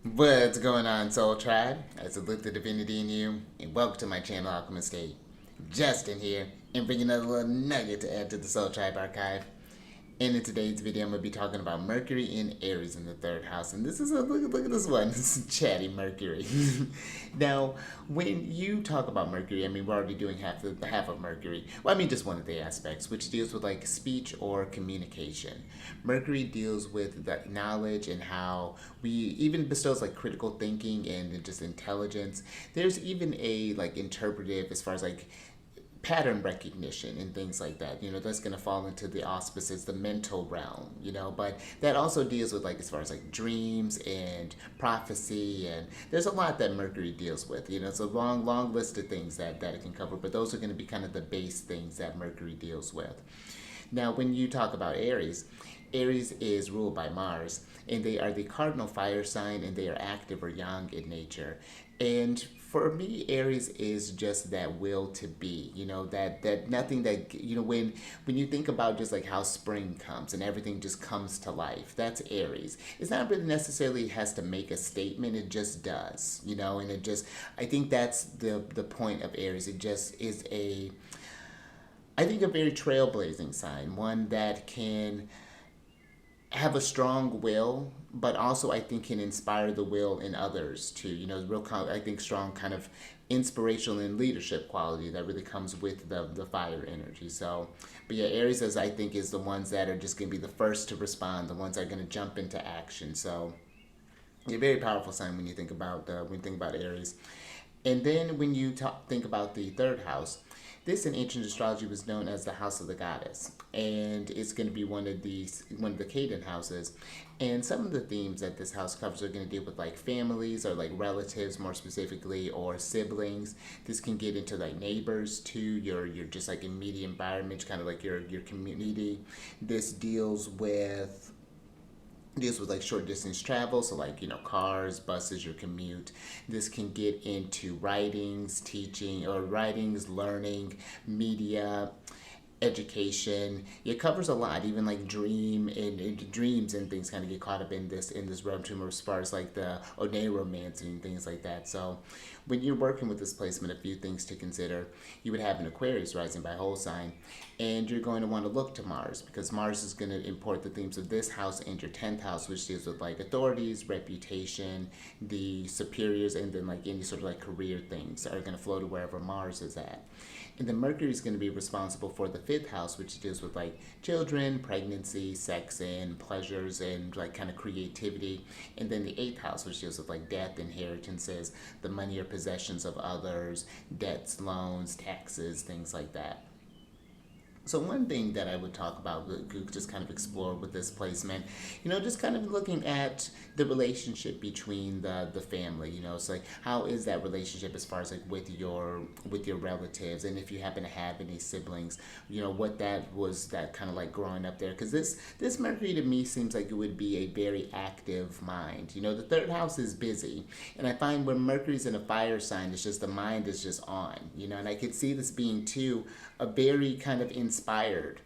What's going on, Soul Tribe? I salute the divinity in you, and welcome to my channel, Alchemist. Justin here, and bringing another little nugget to add to the Soul Tribe archive. And in today's video, I'm going to be talking about Mercury in Aries in the third house. And this is look at this one. This is chatty Mercury. Now, when you talk about Mercury, I mean, we're already doing half of Mercury. Well, I mean, just one of the aspects, which deals with like speech or communication. Mercury deals with the knowledge and how we even bestows like critical thinking and just intelligence. There's even a like interpretive as far as like pattern recognition and things like that. That's going to fall into the auspices, the mental realm, but that also deals with like as far as like dreams and prophecy. And there's a lot that Mercury deals with. It's a long list of things that it can cover, but those are going to be kind of the base things that Mercury deals with. Now, when you talk about Aries, Aries is ruled by Mars, and they are the cardinal fire sign, and they are active or young in nature. And for me, Aries is just that will to be, that nothing that, when you think about just like how spring comes and everything just comes to life, that's Aries. It's not really necessarily has to make a statement, it just does, and it just, I think that's the point of Aries. It just is I think a very trailblazing sign, one that can have a strong will, but also I think can inspire the will in others too. Real, I think strong kind of inspirational and leadership quality that really comes with the fire energy. So, but yeah, Aries is I think is the ones that are just gonna be the first to respond, the ones that are gonna jump into action. So, a very powerful sign when you think about Aries. And then when you think about the third house, this in ancient astrology was known as the house of the goddess, and it's going to be one of the Caden houses. And some of the themes that this house covers are going to deal with like families or like relatives more specifically, or siblings. This can get into like neighbors too, your just like immediate environment, kind of like your community. This deals with like short distance travel, so like cars, buses, your commute. This can get into writings, teaching, or writings, learning, media, education. It covers a lot, even like and dreams and things kind of get caught up in this realm too, as far as like the oneiromancy and things like that. So when you're working with this placement, a few things to consider. You would have an Aquarius rising by whole sign, and you're going to want to look to Mars, because Mars is going to import the themes of this house and your 10th house, which deals with like authorities, reputation, the superiors, and then like any sort of like career things are going to flow to wherever Mars is at. And then Mercury is going to be responsible for the fifth house, which deals with like children, pregnancy, sex, and pleasures, and like kind of creativity. And then the eighth house, which deals with like death, inheritances, the money or possessions of others, debts, loans, taxes, things like that. So one thing that I would talk about, just kind of explore with this placement, just kind of looking at the relationship between the family. It's like how is that relationship as far as like with your relatives, and if you happen to have any siblings, what that was, that kind of like growing up there, because this Mercury to me seems like it would be a very active mind. The third house is busy, and I find when Mercury's in a fire sign, it's just the mind is just on. And I could see this being too a very kind of inspired,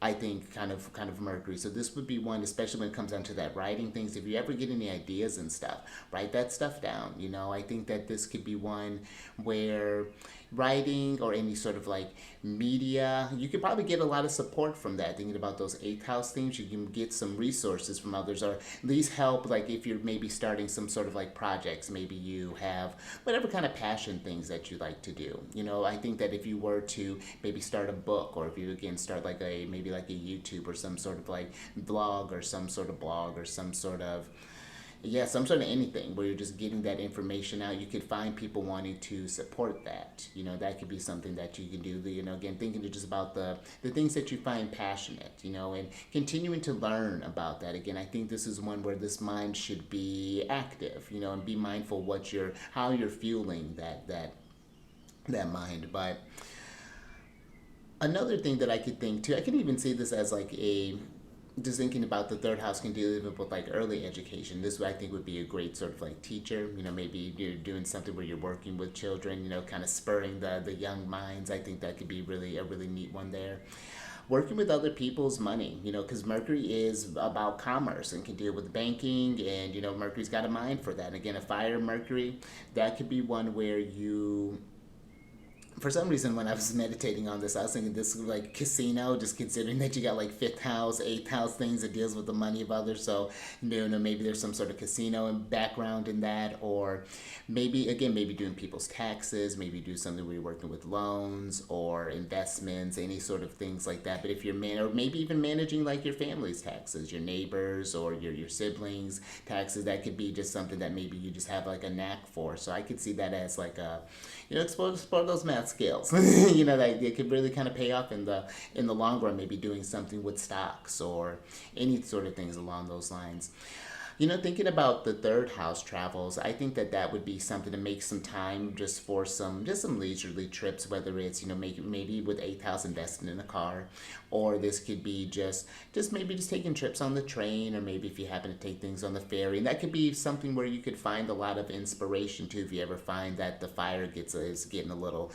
I think, kind of Mercury. So this would be one, especially when it comes down to that writing things. If you ever get any ideas and stuff, write that stuff down. I think that this could be one where writing or any sort of like media, you could probably get a lot of support from that. Thinking about those eighth house themes, you can get some resources from others, or at least help, like if you're maybe starting some sort of like projects, maybe you have whatever kind of passion things that you like to do. I think that if you were to maybe start a book, or if you again start like maybe like a YouTube or some sort of like vlog or some sort of blog or some sort of anything where you're just getting that information out, you could find people wanting to support that. That could be something that you can do. Again, thinking just about the things that you find passionate, and continuing to learn about that. Again, I think this is one where this mind should be active, and be mindful how you're fueling that mind. But another thing that I could think too, I could even see this as like just thinking about the third house can deal even with like early education. This I think would be a great sort of like teacher. Maybe you're doing something where you're working with children. Kind of spurring the young minds. I think that could be really a really neat one there. working with other people's money, because Mercury is about commerce and can deal with banking, and, Mercury's got a mind for that. And again, a fire Mercury, that could be one where you, for some reason, when I was meditating on this, I was thinking this is like casino, just considering that you got like fifth house, eighth house things that deals with the money of others. So, maybe there's some sort of casino and background in that, or maybe, again, maybe doing people's taxes, maybe do something where you're working with loans or investments, any sort of things like that. But if you're or maybe even managing like your family's taxes, your neighbors or your siblings' taxes, that could be just something that maybe you just have like a knack for. So I could see that as like a, explore those math skills. That it could really kind of pay off in the long run. Maybe doing something with stocks or any sort of things along those lines. Thinking about the third house travels, I think that that would be something to make some time just for some leisurely trips, whether it's, maybe with eighth house investing in a car, or this could be just maybe just taking trips on the train, or maybe if you happen to take things on the ferry. And that could be something where you could find a lot of inspiration too, if you ever find that the fire is getting a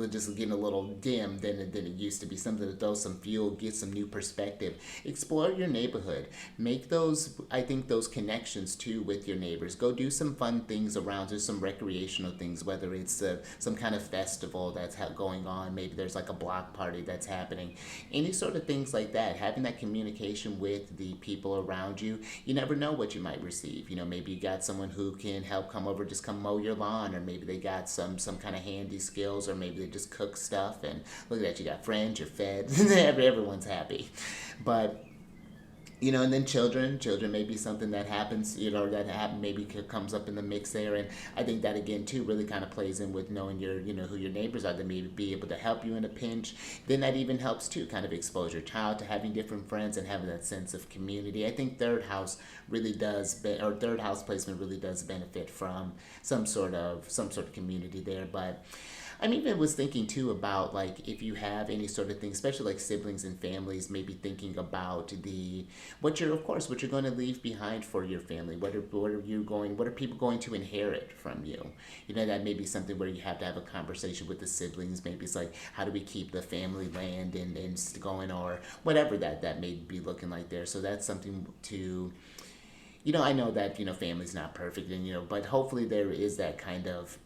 just getting a little dim than it used to be. Something to throw some fuel, get some new perspective. Explore your neighborhood. Make those, I think, those connections too with your neighbors. Go do some fun things around, do some recreational things, whether it's some kind of festival that's going on. Maybe there's like a block party that's happening. Any sort of things like that. Having that communication with the people around you. You never know what you might receive. Maybe you got someone who can help come over, just come mow your lawn, or maybe they got some kind of handy skills, or maybe they just cook stuff. And look at that, you got friends, you're fed. Everyone's happy. But and then children may be something that happens, maybe comes up in the mix there. And I think that again too really kind of plays in with knowing who your neighbors are, that may be able to help you in a pinch. Then that even helps to kind of expose your child to having different friends and having that sense of community. I think third house third house placement really does benefit from some sort of community there. But I even was thinking too about, like, if you have any sort of thing, especially like siblings and families, maybe thinking about what you're going to leave behind for your family. What are people going to inherit from you? That may be something where you have to have a conversation with the siblings. Maybe it's like, how do we keep the family land and going, or whatever that may be looking like there. So that's something to, I know that, family's not perfect, and, but hopefully there is that kind of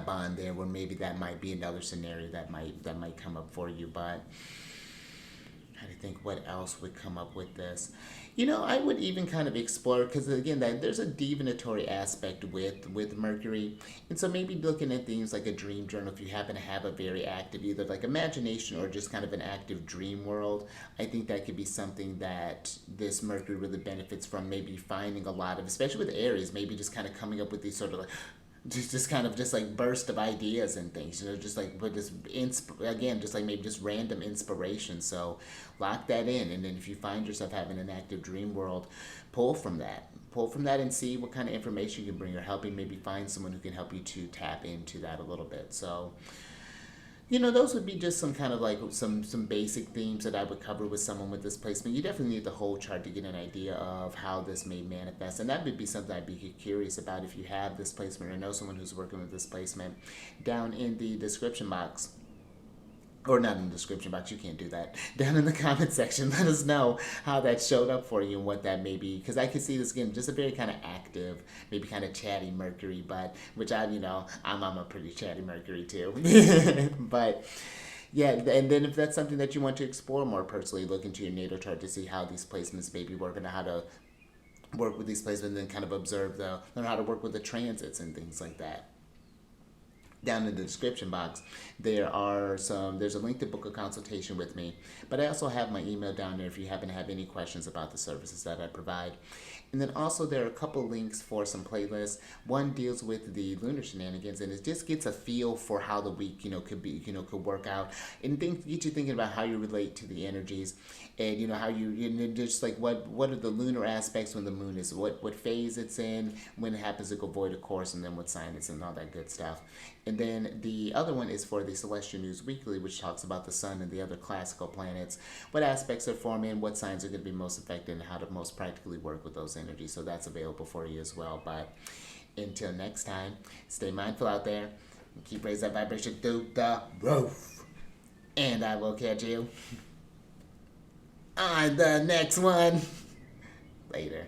bond there, where maybe that might be another scenario that might come up for you. But I think what else would come up with this. I would even kind of explore, because again, that there's a divinatory aspect with Mercury, and so maybe looking at things like a dream journal, if you happen to have a very active either like imagination or just kind of an active dream world. I think that could be something that this Mercury really benefits from. Maybe finding a lot of, especially with Aries, maybe just kind of coming up with these sort of like just kind of just like burst of ideas and things, just like, but just again, just like maybe just random inspiration. So lock that in, and then if you find yourself having an active dream world, pull from that and see what kind of information you can bring, or helping maybe find someone who can help you to tap into that a little bit. So those would be just some kind of like some basic themes that I would cover with someone with this placement. You definitely need the whole chart to get an idea of how this may manifest, and that would be something I'd be curious about if you have this placement or know someone who's working with this placement. Down in the description box, or not in the description box, you can't do that. Down in the comment section, let us know how that showed up for you and what that may be. Because I can see this again, just a very kind of active, maybe kind of chatty Mercury, but which I'm a pretty chatty Mercury too. But yeah, and then if that's something that you want to explore more personally, look into your natal chart to see how these placements may be working, how to work with these placements, and then kind of learn how to work with the transits and things like that. Down in the description box, there's a link to book a consultation with me, but I also have my email down there if you happen to have any questions about the services that I provide. And then also there are a couple links for some playlists. One deals with the lunar shenanigans, and it just gets a feel for how the week, could work out, and get you thinking about how you relate to the energies, and how you just like what are the lunar aspects when the moon is, what phase it's in, when it happens to go void of course, and then what sign it's in, all that good stuff. And then the other one is for the Celestial News Weekly, which talks about the sun and the other classical planets, what aspects are forming, what signs are going to be most affected, and how to most practically work with those energies. So that's available for you as well. But until next time, stay mindful out there and keep raising that vibration through the roof. And I will catch you on the next one. Later.